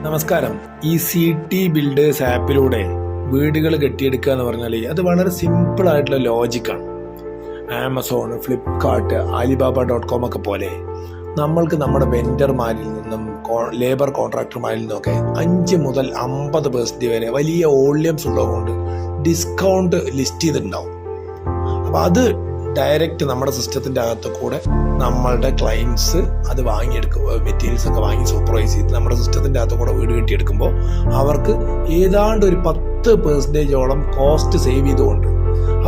നമസ്കാരം. ഈ city builders ആപ്പിലൂടെ വീടുകൾ കെട്ടിയെടുക്കുക എന്ന് പറഞ്ഞാൽ അത് വളരെ സിമ്പിൾ ആയിട്ടുള്ള ലോജിക്കാണ്. ആമസോൺ, ഫ്ലിപ്കാർട്ട്, alibaba.com ഒക്കെ പോലെ നമ്മൾക്ക് നമ്മുടെ വെൻഡർമാരിൽ നിന്നും ലേബർ കോൺട്രാക്ടർമാരിൽ നിന്നൊക്കെ 5 മുതൽ 50% വരെ വലിയ വോള്യൂംസ് ഉള്ളതുകൊണ്ട് ഡിസ്കൗണ്ട് ലിസ്റ്റ് ചെയ്തിട്ടുണ്ടാവും. അപ്പോൾ അത് ഡയറക്റ്റ് നമ്മുടെ സിസ്റ്റത്തിൻ്റെ അകത്ത് കൂടെ നമ്മളുടെ ക്ലയൻസ് അത് വാങ്ങിയെടുക്കും. മെറ്റീരിയൽസ് ഒക്കെ വാങ്ങി സൂപ്പർവൈസ് ചെയ്ത് നമ്മുടെ സിസ്റ്റത്തിൻ്റെ അകത്ത് കൂടെ വീട് കെട്ടിയെടുക്കുമ്പോൾ അവർക്ക് ഏതാണ്ട് ഒരു 10% കോസ്റ്റ് സേവ് ചെയ്തുകൊണ്ട്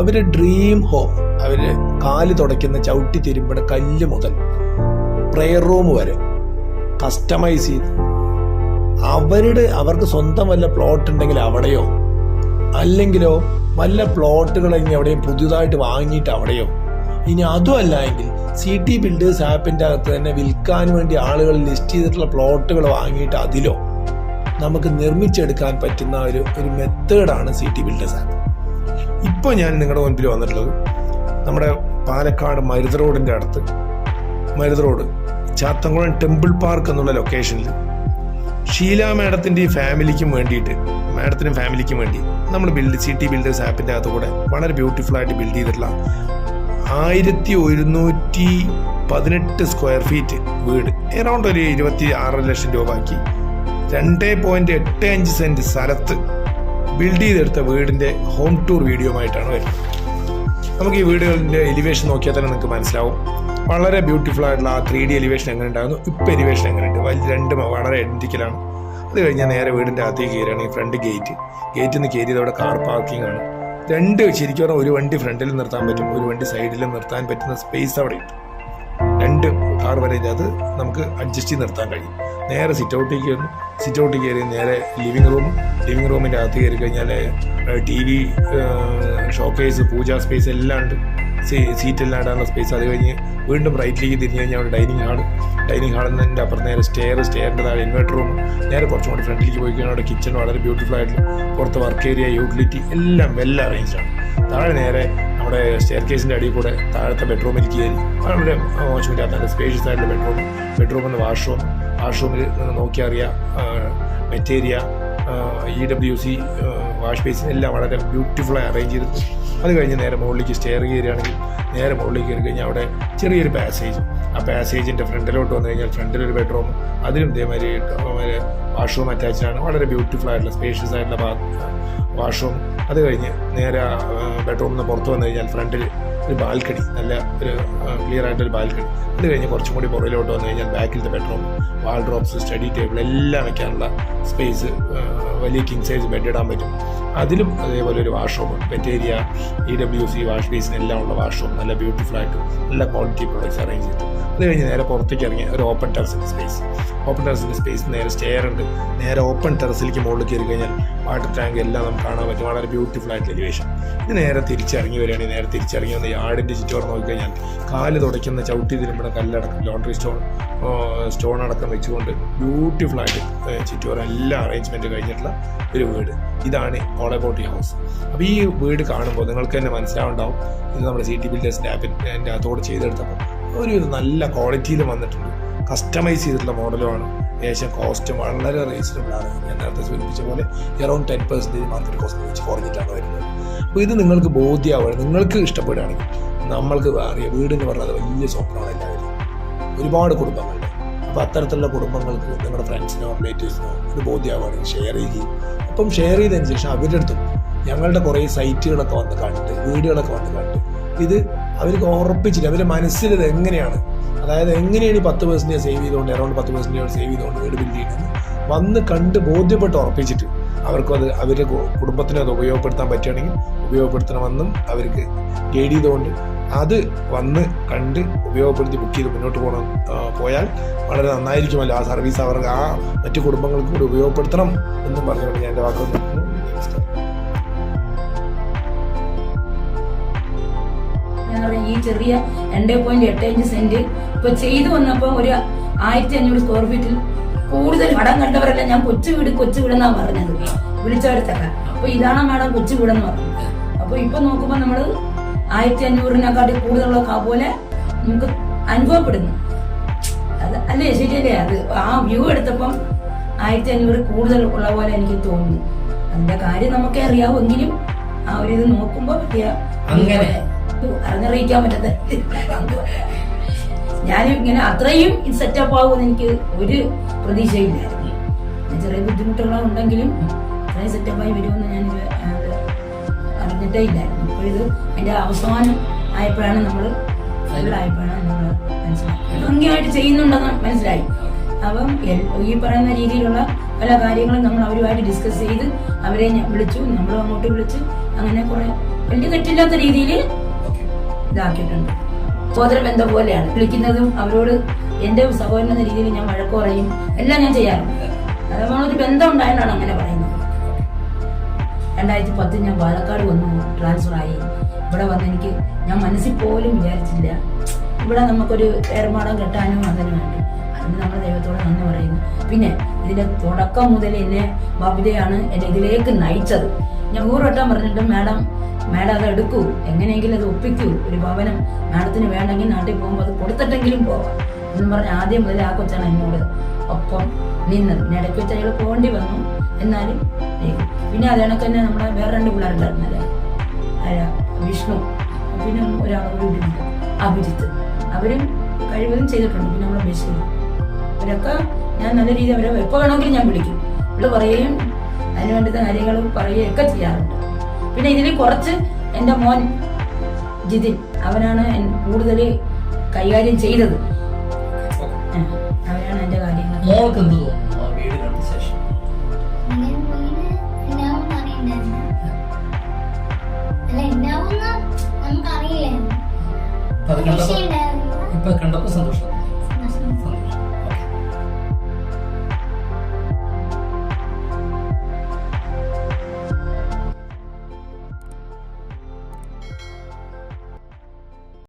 അവർ ഡ്രീം ഹോം, അവർ കാല് തുടയ്ക്കുന്ന ചവിട്ടി തിരുമ്പയുടെ കല്ല് മുതൽ പ്രെയർ റൂം വരെ കസ്റ്റമൈസ് ചെയ്ത് അവർക്ക് സ്വന്തം വല്ല പ്ലോട്ട് ഉണ്ടെങ്കിൽ അവിടെയോ അല്ലെങ്കിലോ വല്ല പ്ലോട്ടുകൾ ഇനി എവിടെയും പുതിയതായിട്ട് വാങ്ങിയിട്ട് അവിടെയോ, ഇനി അതുമല്ല എങ്കിൽ സിറ്റി ബിൽഡേഴ്സ് ആപ്പിൻ്റെ അകത്ത് തന്നെ വിൽക്കാൻ വേണ്ടി ആളുകൾ ലിസ്റ്റ് ചെയ്തിട്ടുള്ള പ്ലോട്ടുകൾ വാങ്ങിയിട്ട് അതിലോ നമുക്ക് നിർമ്മിച്ചെടുക്കാൻ പറ്റുന്ന ഒരു മെത്തേഡാണ് സിറ്റി ബിൽഡേഴ്സ് ആപ്പ്. ഇപ്പോൾ ഞാൻ നിങ്ങളുടെ മുൻപിൽ വന്നിട്ടുള്ളത് നമ്മുടെ പാലക്കാട് മരുത് റോഡിൻ്റെ അടുത്ത്, മരുത് റോഡ് ചാത്തൻകുളം ടെമ്പിൾ പാർക്ക് എന്നുള്ള ലൊക്കേഷനിൽ ഷീല മാഡത്തിൻ്റെയും ഫാമിലിക്കും വേണ്ടി നമ്മൾ സിറ്റി ബിൽഡേഴ്സ് ആപ്പിൻ്റെ അകത്ത് കൂടെ വളരെ ബ്യൂട്ടിഫുൾ ആയിട്ട് ബിൽഡ് ചെയ്തിട്ടുള്ള 1118 സ്ക്വയർ ഫീറ്റ് വീട് എറൗണ്ട് ഒരു 26 ലക്ഷം രൂപയ്ക്ക് 2.85 സെന്റ് സ്ഥലത്ത് ബിൽഡ് ചെയ്തെടുത്ത വീടിൻ്റെ ഹോം ടൂർ വീഡിയോയുമായിട്ടാണ് വരുന്നത്. നമുക്ക് ഈ വീടുകളുടെ എലിവേഷൻ നോക്കിയാൽ തന്നെ നിങ്ങൾക്ക് മനസ്സിലാവും വളരെ ബ്യൂട്ടിഫുൾ ആയിട്ടുള്ള ആ 3D എലിവേഷൻ എങ്ങനെ ഉണ്ടാകുന്നു, ഇപ്പോൾ എലിവേഷൻ എങ്ങനെയുണ്ട്. രണ്ടും വളരെ ഐഡൻറ്റിക്കലാണ്. അത് കഴിഞ്ഞാൽ നേരെ വീടിൻ്റെ അകത്തേക്ക് കയറുകയാണെങ്കിൽ ഫ്രണ്ട് ഗേറ്റിൽ നിന്ന് കയറിയത് അവിടെ കാർ പാർക്കിംഗ് ആണ്. ശരിക്കും പറഞ്ഞാൽ ഒരു വണ്ടി ഫ്രണ്ടിൽ നിർത്താൻ പറ്റും, ഒരു വണ്ടി സൈഡിൽ നിർത്താൻ പറ്റുന്ന സ്പേസ് അവിടെ ഉണ്ട്. 2 കാർ വരെ അത് നമുക്ക് അഡ്ജസ്റ്റ് ചെയ്ത് നിർത്താൻ കഴിയും. നേരെ സിറ്റൗട്ടിൽ കയറി നേരെ ലിവിങ് റൂമിൻ്റെ അകത്ത് കയറി കഴിഞ്ഞാൽ TV, ഷോക്കേസ്, പൂജാ സ്പേസ് എല്ലാം ഉണ്ട്. സീറ്റെല്ലാം ഇടാനുള്ള സ്പേസ്. അത് കഴിഞ്ഞ് വീണ്ടും റൈറ്റിലേക്ക് തിരിഞ്ഞ് കഴിഞ്ഞാൽ അവിടെ ഡൈനിങ് ഹാളിൽ നിന്ന് അപ്പുറം നേരെ സ്റ്റെയറിൻ്റെ താഴെ ഇൻവെർട്ടർ റൂം. നേരെ കുറച്ചും കൂടി ഫ്രണ്ടിലേക്ക് പോയി കഴിഞ്ഞാൽ അവിടെ കിച്ചൺ വളരെ ബ്യൂട്ടിഫുൾ ആയിട്ടുള്ള, പുറത്ത് വർക്ക് ഏരിയ, യൂട്ടിലിറ്റി എല്ലാം വെൽ അറേഞ്ച്ഡാണ്. താഴെ നേരെ നമ്മുടെ സ്റ്റെയർ കേസിൻ്റെ അടിയിൽ കൂടെ താഴത്തെ ബെഡ്റൂമിലേക്ക് കയറി വളരെ മോശമില്ലാത്ത നല്ല സ്പേഷ്യസ് ആയിട്ടുള്ള ബെഡ്റൂമിൽ നിന്ന് വാഷ്റൂമിൽ നോക്കിയാൽ അറിയാം മെറ്റേരിയ, EWC വാഷ് ബേസിൻ എല്ലാം വളരെ ബ്യൂട്ടിഫുള്ളായി അറേഞ്ച് ചെയ്തിട്ട്. അത് കഴിഞ്ഞ് നേരെ മുകളിലേക്ക് സ്റ്റെയർ കയറുകയാണെങ്കിൽ നേരെ മുകളിലേക്ക് കയറി കഴിഞ്ഞാൽ അവിടെ ചെറിയൊരു പാസേജ്. ആ പാസേജിൻ്റെ ഫ്രണ്ടിലോട്ട് വന്നു കഴിഞ്ഞാൽ ഫ്രണ്ടിലൊരു ബെഡ്റൂം, അതിലും ഇതേമാതിരി വാഷ്റൂം അറ്റാച്ച്ഡാണ്. വളരെ ബ്യൂട്ടിഫുൾ ആയിട്ടുള്ള സ്പേഷ്യസ് ആയിട്ടുള്ള വാഷ്റൂം. അത് കഴിഞ്ഞ് നേരെ ബെഡ്റൂമിൽ നിന്ന് പുറത്ത് വന്നു കഴിഞ്ഞാൽ ഫ്രണ്ടിൽ ഒരു ബാൽക്കണി, നല്ല ഒരു ക്ലിയർ ആയിട്ടൊരു ബാൽക്കണി. അത് കഴിഞ്ഞ് കുറച്ചും കൂടി പുറകിലോട്ട് വന്നു കഴിഞ്ഞാൽ ബാക്കിലത്തെ ബെഡ്റൂം, വാൾഡ്രോപ്സ്, സ്റ്റഡി ടേബിൾ എല്ലാം വയ്ക്കാനുള്ള സ്പേസ്, വലിയ കിങ് സൈസ് ബെഡ് ഇടാൻ പറ്റും. അതിലും അതേപോലെ ഒരു വാഷ്റൂം, പെറ്റേരിയ, EWC വാഷ് ബേസിൻ എല്ലാം ഉള്ള വാഷ്റൂം, നല്ല ബ്യൂട്ടിഫുൾ ആയിട്ട് നല്ല ക്വാളിറ്റി പ്രോഡക്ട്സ് അറേഞ്ച് ചെയ്തു. അത് കഴിഞ്ഞ് നേരെ പുറത്തേക്ക് ഇറങ്ങിയ ഒരു ഓപ്പൺ ടെറസിൻ്റെ സ്പേസ് നേരെ സ്റ്റെയർ ഉണ്ട്. നേരെ ഓപ്പൺ ടെറസിലേക്ക് മുകളിൽ കയറി കഴിഞ്ഞാൽ വാട്ടർ ടാങ്ക് എല്ലാം നമുക്ക് കാണാൻ പറ്റും. വളരെ ബ്യൂട്ടിഫുൾ ആയിട്ട് എലിവേഷൻ. ഇത് നേരെ തിരിച്ചിറങ്ങി വരികയാണെങ്കിൽ നേരെ തിരിച്ചിറങ്ങി വന്ന് യാർഡിൻ്റെ ചുറ്റോറ് നോക്കിക്കഴിഞ്ഞാൽ കാല് തുടയ്ക്കുന്ന ചവിട്ടി തിരുമ്പുന്ന കല്ലടക്കം, ലോണ്ടറി സ്റ്റോൺ അടക്കം വെച്ചുകൊണ്ട് ബ്യൂട്ടിഫുൾ ആയിട്ട് ചുറ്റോറ് എല്ലാ അറേഞ്ച്മെൻറ്റ് കഴിഞ്ഞിട്ടുള്ള ഒരു വീട്. ഇതാണ് ഓൾ അബൌട്ട് ഈ ഹൗസ്. അപ്പോൾ ഈ വീട് കാണുമ്പോൾ നിങ്ങൾക്ക് തന്നെ മനസ്സിലാവുണ്ടാവും ഇത് നമ്മുടെ സിറ്റി ബിൽഡേഴ്സിൻ്റെ ആപ്പിൻ്റെ അകത്തോട് ചെയ്തെടുത്തപ്പോൾ ഒരു നല്ല ക്വാളിറ്റിയിലും വന്നിട്ടുണ്ട്. കസ്റ്റമൈസ് ചെയ്തിട്ടുള്ള മോഡലുമാണ്. ഏകദേശം കോസ്റ്റ് വളരെ റീസണബിളാണ്. ഞാൻ നേരത്തെ സൂചിപ്പിച്ച പോലെ അറൗണ്ട് 10% മാർക്കറ്റ് കോസ്റ്റ് വെച്ച് കുറഞ്ഞിട്ടാണ് വരുന്നത്. അപ്പോൾ ഇത് നിങ്ങൾക്ക് ബോധ്യമാവുക, നിങ്ങൾക്ക് ഇഷ്ടപ്പെടുകയാണെങ്കിൽ നമ്മൾക്ക് അറിയാം വീടെന്ന് പറഞ്ഞാൽ വലിയ സ്വപ്നമാണ് എല്ലാവരും, ഒരുപാട് കുടുംബങ്ങളുണ്ട്. അപ്പോൾ അത്തരത്തിലുള്ള കുടുംബങ്ങൾക്ക് നിങ്ങളുടെ ഫ്രണ്ട്സിനോ റിലേറ്റീവ്സിനോ ഇത് ബോധ്യമാവുകയാണെങ്കിൽ ഷെയർ ചെയ്യുകയും അപ്പം ഷെയർ ചെയ്തതിന് ശേഷം അവരുടെ അടുത്തും ഞങ്ങളുടെ കുറേ സൈറ്റുകളൊക്കെ വന്ന് കണ്ടിട്ട്, വീടുകളൊക്കെ വന്ന് കണ്ടിട്ട് ഇത് അവർക്ക് ഉറപ്പിച്ചിട്ട് അവരുടെ മനസ്സിൽ ഇത് എങ്ങനെയാണ്, അതായത് എങ്ങനെയാണ് ഈ 10% സേവ് ചെയ്തുകൊണ്ട് അറൗണ്ട് 10% സേവ് ചെയ്തുകൊണ്ട് വീട് ബിൽഡ് ചെയ്യുന്നത് വന്ന് കണ്ട് ബോധ്യപ്പെട്ട് ഉറപ്പിച്ചിട്ട് അവർക്കത് അവരുടെ കുടുംബത്തിനും അത് ഉപയോഗപ്പെടുത്താൻ പറ്റുകയാണെങ്കിൽ ഉപയോഗപ്പെടുത്തണമെന്നും അവർക്ക് ഗൈഡ് ചെയ്തുകൊണ്ട് അത് വന്ന് കണ്ട് ഉപയോഗപ്പെടുത്തി ബുക്ക് ചെയ്ത് മുന്നോട്ട് പോയാൽ വളരെ നന്നായിരിക്കുമല്ലോ. ആ സർവീസ് അവർക്ക് ആ മറ്റു കുടുംബങ്ങൾക്ക് കൂടി ഉപയോഗപ്പെടുത്തണം എന്നും പറഞ്ഞുകൊണ്ട് ഞാൻ എൻ്റെ വാക്കുകൾ നിർത്തുന്നു. ഈ ചെറിയ 2.85 സെന്റ് ഇപ്പൊ ചെയ്തു വന്നപ്പോ ഒരു 1500 സ്ക്വയർ ഫീറ്റിൽ കൂടുതൽ കടം കണ്ടവരെല്ലാം ഞാൻ കൊച്ചു വീടെന്നാ പറഞ്ഞത് വിളിച്ചവരത്തൊക്കെ. അപ്പൊ ഇതാണ് മാഡം കൊച്ചു വീടെന്ന് പറഞ്ഞത്. അപ്പൊ ഇപ്പൊ നോക്കുമ്പോ നമ്മള് 1500-നെക്കാട്ടി കൂടുതലുള്ള പോലെ നമുക്ക് അനുഭവപ്പെടുന്നു. അത് അല്ലേ ശരിയല്ലേ? അത് ആ വ്യൂ എടുത്തപ്പം 1500 കൂടുതൽ ഉള്ള പോലെ എനിക്ക് തോന്നുന്നു. അതിന്റെ കാര്യം നമുക്കേ അറിയാവെങ്കിലും ആ ഒരു ഇത് നോക്കുമ്പോ അങ്ങനെ അറിഞ്ഞറിയിക്കാൻ പറ്റാത്ത ഞാൻ ഇങ്ങനെ അത്രയും സെറ്റപ്പ് ആകുമെന്ന് എനിക്ക് ഒരു പ്രതീക്ഷയില്ലായിരുന്നു. ചെറിയ ബുദ്ധിമുട്ടുകളുണ്ടെങ്കിലും അത്രയും സെറ്റപ്പായി വരുമെന്ന് ഞാൻ അറിഞ്ഞിട്ടേ ഇല്ലായിരുന്നു. ഇപ്പോഴിത് അതിന്റെ അവസാനം ആയപ്പോഴാണ് നമ്മൾ മനസ്സിലായി ഭംഗിയായിട്ട് ചെയ്യുന്നുണ്ടെന്ന് മനസ്സിലായി. അപ്പം ഈ പറയുന്ന രീതിയിലുള്ള പല കാര്യങ്ങളും നമ്മൾ അവരുമായിട്ട് ഡിസ്കസ് ചെയ്ത് അവരെ വിളിച്ചു, നമ്മളും അങ്ങോട്ട് വിളിച്ച് അങ്ങനെ കുറെ വലിയ തെറ്റില്ലാത്ത രീതിയിൽ ഇതാക്കിയിട്ടുണ്ട്. സഹോദര ബന്ധം പോലെയാണ് വിളിക്കുന്നതും. അവരോട് എന്റെ സഹോദരൻ എന്ന രീതിയിൽ ഞാൻ വഴക്ക് പറയും, എല്ലാം ഞാൻ ചെയ്യാറുണ്ട്. അത് നമ്മളൊരു ബന്ധം ഉണ്ടായതാണ് അങ്ങനെ പറയുന്നത്. 2010 ഞാൻ പാലക്കാട് വന്നു, ട്രാൻസ്ഫർ ആയി. ഇവിടെ വന്ന് ഞാൻ മനസ്സിൽ പോലും വിചാരിച്ചില്ല ഇവിടെ നമുക്കൊരു ഏർമാടം കെട്ടാനും അതിന് വേണ്ടി. അതിന് നമ്മൾ ദൈവത്തോട് നന്ദി പറയുന്നു. പിന്നെ ഇതിന്റെ തുടക്കം മുതൽ എന്നെ ബബിതയാണ് എന്നെ ഇതിലേക്ക് നയിച്ചത്. ഞാൻ 100 വട്ടം പറഞ്ഞിട്ടും മാഡം അത് എടുക്കൂ, എങ്ങനെയെങ്കിലും അത് ഒപ്പിക്കൂ, ഒരു ഭവനം മാഡത്തിന് വേണമെങ്കിൽ നാട്ടിൽ പോകുമ്പോൾ അത് കൊടുത്തിട്ടെങ്കിലും പോവാം എന്ന് പറഞ്ഞ് ആദ്യം മുതൽ ആ കൊച്ചാണ് എന്നോട് ഒപ്പം നിന്നത്. പിന്നെ ഇടയ്ക്ക് വെച്ച് അയാൾ പോകേണ്ടി വന്നു, എന്നാലും പിന്നെ അത് കണക്ക് തന്നെ നമ്മുടെ വേറെ 2 പിള്ളേരുണ്ടായിരുന്നല്ലേ, വിഷ്ണു, പിന്നെ ഒരാളോട് ഉണ്ട് അഭിജിത്ത്, അവരും കഴിവതും ചെയ്തിട്ടുണ്ട്. പിന്നെ നമ്മുടെ ബഷീർ, അവരൊക്കെ ഞാൻ നല്ല രീതിയിൽ അവരെ എപ്പോൾ വേണമെങ്കിലും ഞാൻ വിളിക്കും. അവള് പറയുകയും അതിന് വേണ്ടുന്ന കാര്യങ്ങൾ പറയുകയും ഒക്കെ ചെയ്യാറുണ്ട്. പിന്നെ ഇതിൽ കുറച്ച് എൻ്റെ മോൻ ജിതിൻ, അവനാണ് കൂടുതൽ കൈകാര്യം ചെയ്തത്. അവനാണ് എൻ്റെ കാര്യങ്ങൾ. മോൾക്ക് എന്ത് തോന്നുന്നു ആ വീട് കണ്ട ശേഷം? ഇപ്പൊ കണ്ടപ്പോ സന്തോഷം.